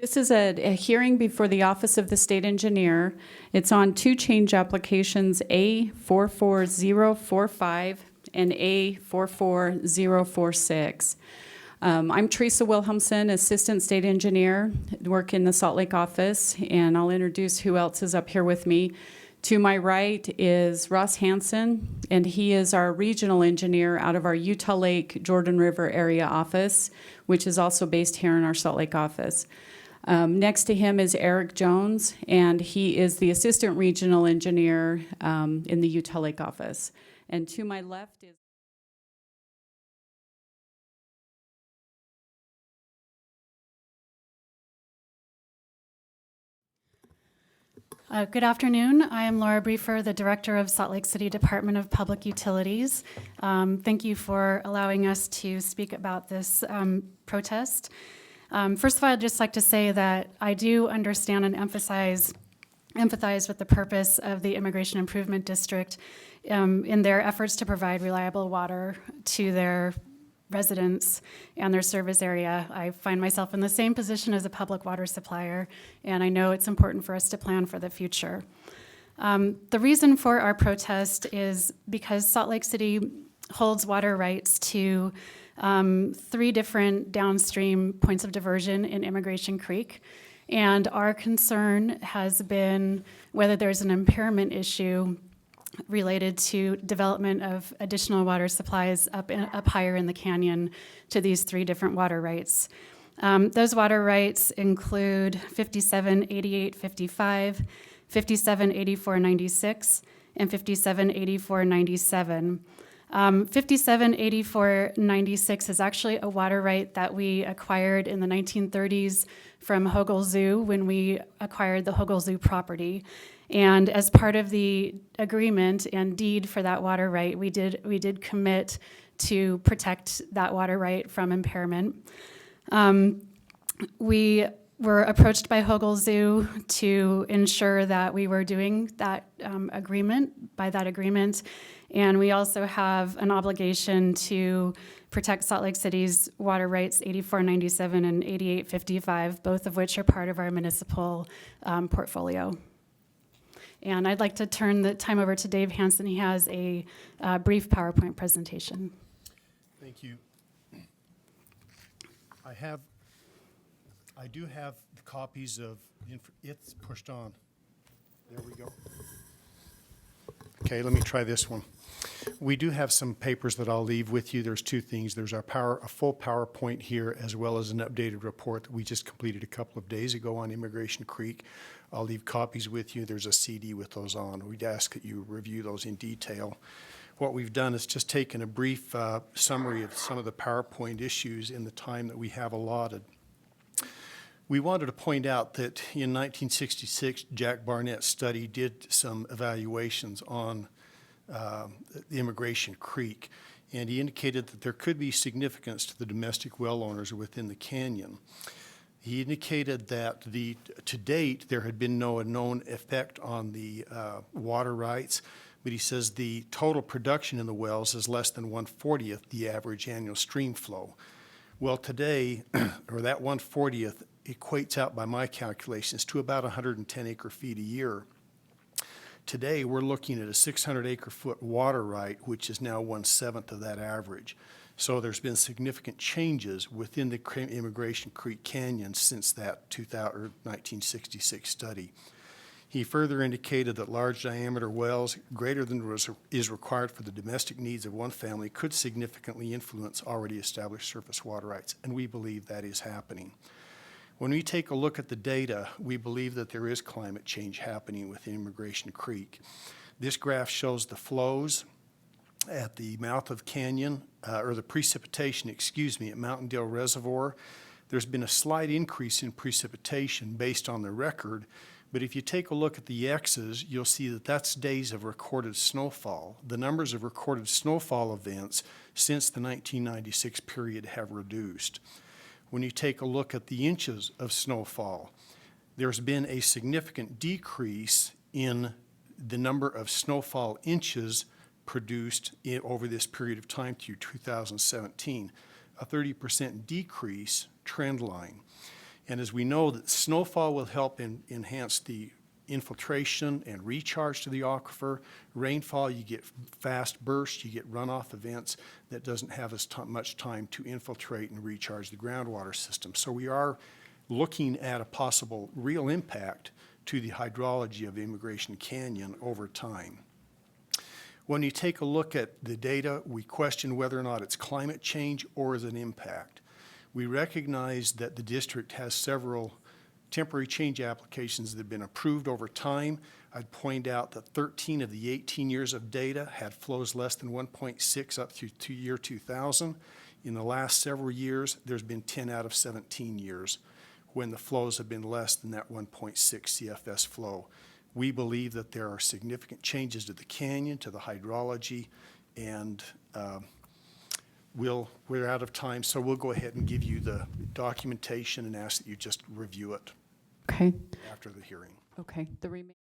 This is a hearing before the Office of the State Engineer. It's on two change applications, A44045 and A44046. I'm Teresa Wilhelmsen, Assistant State Engineer, work in the Salt Lake office, and I'll introduce who else is up here with me. To my right is Ross Hansen, and he is our regional engineer out of our Utah Lake, Jordan River area office, which is also based here in our Salt Lake office. Next to him is Eric Jones, and he is the assistant regional engineer in the Utah Lake office. And to my left is Good afternoon. I am Laura Briefer, the Director of Salt Lake City Department of Public Utilities. Thank you for allowing us to speak about this protest. First of all, I'd just like to say that I do understand and empathize with the purpose of the Immigration Improvement District in their efforts to provide reliable water to their residents and their service area. I find myself in the same position as a public water supplier, and I know it's important for us to plan for the future. The reason for our protest is because Salt Lake City holds water rights to 3 different downstream points of diversion in Emigration Creek, and our concern has been whether there's an impairment issue related to development of additional water supplies up higher in the canyon to these 3 different water rights. Those water rights include 578855, 578496, and 578497. 578496 is actually a water right that we acquired in the 1930s from Hogle Zoo when we acquired the Hogle Zoo property. And as part of the agreement and deed for that water right, we did commit to protect that water right from impairment. We were approached by Hogle Zoo to ensure that we were doing that agreement, and we also have an obligation to protect Salt Lake City's water rights 8497 and 8855, both of which are part of our municipal portfolio. And I'd like to turn the time over to Dave Hansen. He has a brief PowerPoint presentation. Thank you. I do have the copies of, it's pushed on. There we go. Okay, let me try this one. We do have some papers that I'll leave with you. There's 2 things. There's a full PowerPoint here, as well as an updated report that we just completed a couple of days ago on Immigration Creek. I'll leave copies with you. There's a CD with those on. We'd ask that you review those in detail. What we've done is just taken a brief summary of some of the PowerPoint issues in the time that we have allotted. We wanted to point out that in 1966, Jack Barnett's study did some evaluations on the Immigration Creek, and he indicated that there could be significance to the domestic well owners within the canyon. He indicated that to date there had been no known effect on the water rights, but he says the total production in the wells is less than 1/40th the average annual stream flow. Well, today, or that 1/40th equates out by my calculations to about 110 acre-feet a year. Today, we're looking at a 600 acre-foot water right, which is now 1/7 of that average. So there's been significant changes within the Immigration Creek Canyon since that 1966 study. He further indicated that large diameter wells greater than is required for the domestic needs of one family could significantly influence already established surface water rights, and we believe that is happening. When we take a look at the data, we believe that there is climate change happening within Immigration Creek. This graph shows the flows at the mouth of canyon, or the precipitation, at Mountaindale Reservoir. There's been a slight increase in precipitation based on the record, but if you take a look at the X's, you'll see that that's days of recorded snowfall. The numbers of recorded snowfall events since the 1996 period have reduced. When you take a look at the inches of snowfall, there's been a significant decrease in the number of snowfall inches produced over this period of time through 2017, a 30% decrease trend line. And as we know, that snowfall will help enhance the infiltration and recharge to the aquifer. Rainfall, you get fast bursts, you get runoff events that doesn't have as much time to infiltrate and recharge the groundwater system. So we are looking at a possible real impact to the hydrology of Immigration Canyon over time. When you take a look at the data, we question whether or not it's climate change or is an impact. We recognize that the district has several temporary change applications that have been approved over time. I'd point out that 13 of the 18 years of data had flows less than 1.6 up through year 2000. In the last several years, there's been 10 out of 17 years when the flows have been less than that 1.6 CFS flow. We believe that there are significant changes to the canyon, to the hydrology, and we're out of time, so we'll go ahead and give you the documentation and ask that you just review it Okay, after the hearing. okay. The remaining